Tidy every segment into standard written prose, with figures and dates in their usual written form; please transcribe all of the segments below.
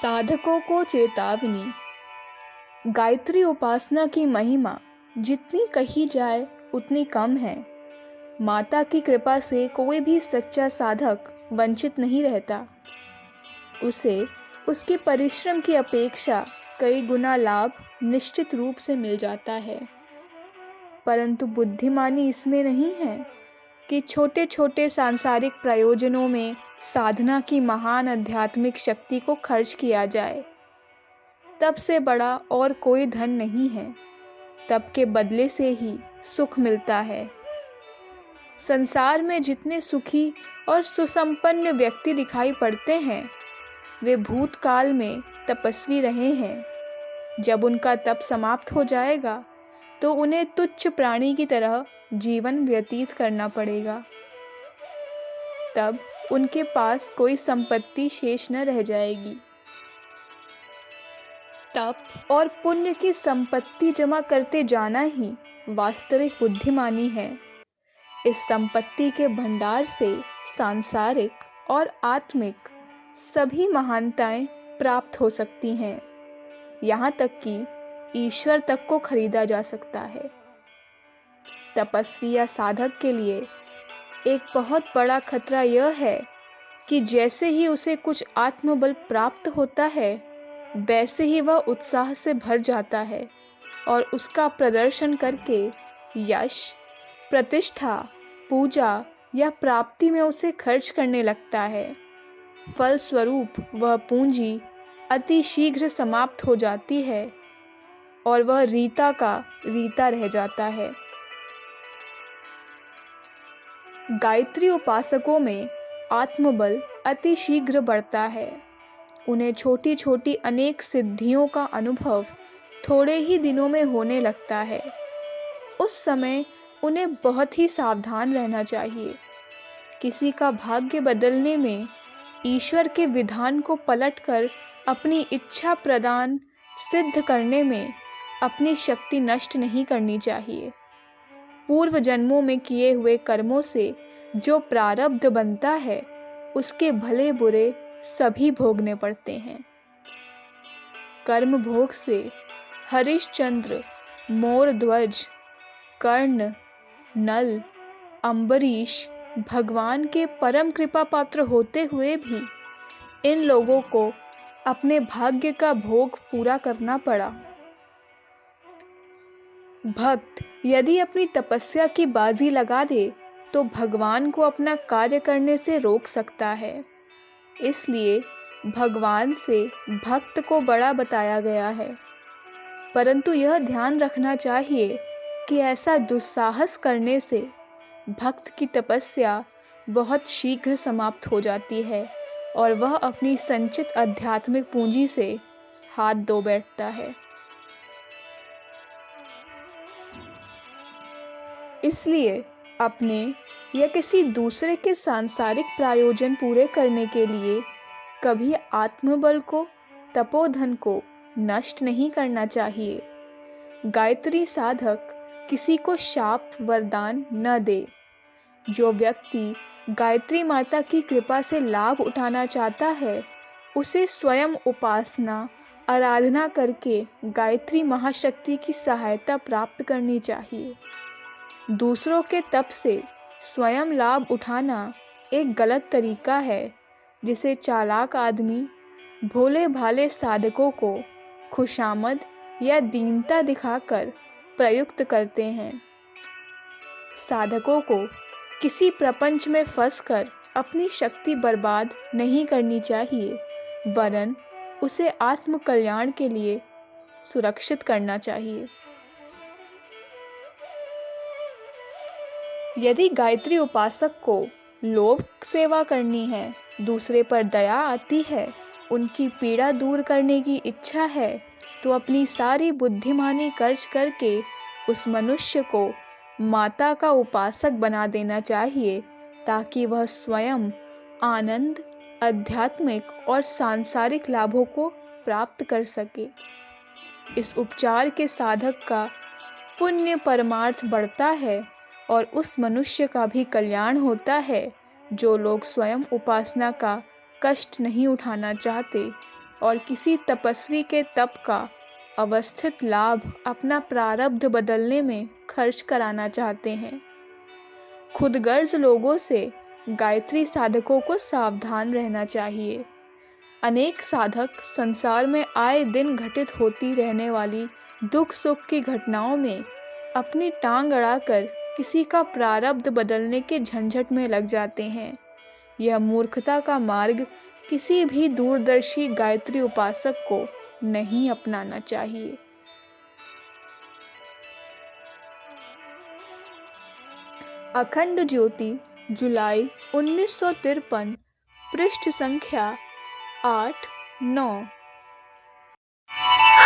साधकों को चेतावनी। गायत्री उपासना की महिमा जितनी कही जाए उतनी कम है। माता की कृपा से कोई भी सच्चा साधक वंचित नहीं रहता। उसे उसके परिश्रम की अपेक्षा कई गुना लाभ निश्चित रूप से मिल जाता है। परंतु बुद्धिमानी इसमें नहीं है कि छोटे छोटे सांसारिक प्रयोजनों में साधना की महान आध्यात्मिक शक्ति को खर्च किया जाए। तप से बड़ा और कोई धन नहीं है। तप के बदले से ही सुख मिलता है। संसार में जितने सुखी और सुसंपन्न व्यक्ति दिखाई पड़ते हैं वे भूतकाल में तपस्वी रहे हैं। जब उनका तप समाप्त हो जाएगा तो उन्हें तुच्छ प्राणी की तरह जीवन व्यतीत करना पड़ेगा। तब उनके पास कोई संपत्ति शेष न रह जाएगी। तप और पुण्य की संपत्ति जमा करते जाना ही वास्तविक बुद्धिमानी है। इस संपत्ति के भंडार से सांसारिक और आत्मिक सभी महानताएं प्राप्त हो सकती हैं। यहाँ तक कि ईश्वर तक को खरीदा जा सकता है। तपस्वी या साधक के लिए एक बहुत बड़ा खतरा यह है कि जैसे ही उसे कुछ आत्मबल प्राप्त होता है वैसे ही वह उत्साह से भर जाता है और उसका प्रदर्शन करके यश, प्रतिष्ठा, पूजा या प्राप्ति में उसे खर्च करने लगता है। फलस्वरूप वह पूंजी अति शीघ्र समाप्त हो जाती है और वह रीता का रीता रह जाता है। गायत्री उपासकों में आत्मबल अति शीघ्र बढ़ता है। उन्हें छोटी छोटी अनेक सिद्धियों का अनुभव थोड़े ही दिनों में होने लगता है। उस समय उन्हें बहुत ही सावधान रहना चाहिए। किसी का भाग्य बदलने में ईश्वर के विधान को पलटकर अपनी इच्छा प्रदान सिद्ध करने में अपनी शक्ति नष्ट नहीं करनी चाहिए। पूर्व जन्मों में किए हुए कर्मों से जो प्रारब्ध बनता है उसके भले बुरे सभी भोगने पड़ते हैं। कर्म भोग से हरिश्चंद्र, मोरध्वज, कर्ण, नल, अम्बरीश भगवान के परम कृपा पात्र होते हुए भी इन लोगों को अपने भाग्य का भोग पूरा करना पड़ा। भक्त यदि अपनी तपस्या की बाजी लगा दे तो भगवान को अपना कार्य करने से रोक सकता है। इसलिए भगवान से भक्त को बड़ा बताया गया है। परंतु यह ध्यान रखना चाहिए कि ऐसा दुस्साहस करने से भक्त की तपस्या बहुत शीघ्र समाप्त हो जाती है और वह अपनी संचित आध्यात्मिक पूंजी से हाथ धो बैठता है। इसलिए अपने या किसी दूसरे के सांसारिक प्रयोजन पूरे करने के लिए कभी आत्मबल को, तपोधन को नष्ट नहीं करना चाहिए। गायत्री साधक किसी को शाप वरदान न दे। जो व्यक्ति गायत्री माता की कृपा से लाभ उठाना चाहता है उसे स्वयं उपासना, आराधना करके गायत्री महाशक्ति की सहायता प्राप्त करनी चाहिए। दूसरों के तप से स्वयं लाभ उठाना एक गलत तरीका है जिसे चालाक आदमी भोले भाले साधकों को खुशामद या दीनता दिखाकर प्रयुक्त करते हैं। साधकों को किसी प्रपंच में फंसकर अपनी शक्ति बर्बाद नहीं करनी चाहिए, वरन उसे आत्म कल्याण के लिए सुरक्षित करना चाहिए। यदि गायत्री उपासक को लोक सेवा करनी है, दूसरे पर दया आती है, उनकी पीड़ा दूर करने की इच्छा है तो अपनी सारी बुद्धिमानी खर्च करके उस मनुष्य को माता का उपासक बना देना चाहिए ताकि वह स्वयं आनंद, आध्यात्मिक और सांसारिक लाभों को प्राप्त कर सके। इस उपचार के साधक का पुण्य परमार्थ बढ़ता है और उस मनुष्य का भी कल्याण होता है जो लोग स्वयं उपासना का कष्ट नहीं उठाना चाहते और किसी तपस्वी के तप का अवस्थित लाभ अपना प्रारब्ध बदलने में खर्च कराना चाहते हैं। खुदगर्ज लोगों से गायत्री साधकों को सावधान रहना चाहिए। अनेक साधक संसार में आए दिन घटित होती रहने वाली दुख सुख की घटनाओं में अपनी टांग अड़ाकर किसी का प्रारब्ध बदलने के झंझट में लग जाते हैं। यह मूर्खता का मार्ग किसी भी दूरदर्शी गायत्री उपासक को नहीं अपनाना चाहिए। अखंड ज्योति, जुलाई 1953, पृष्ठ संख्या 8-9।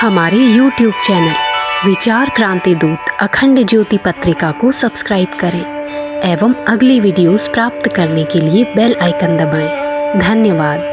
हमारे YouTube चैनल विचार क्रांति दूत अखंड ज्योति पत्रिका को सब्सक्राइब करें एवं अगली वीडियोस प्राप्त करने के लिए बेल आइकन दबाएं। धन्यवाद।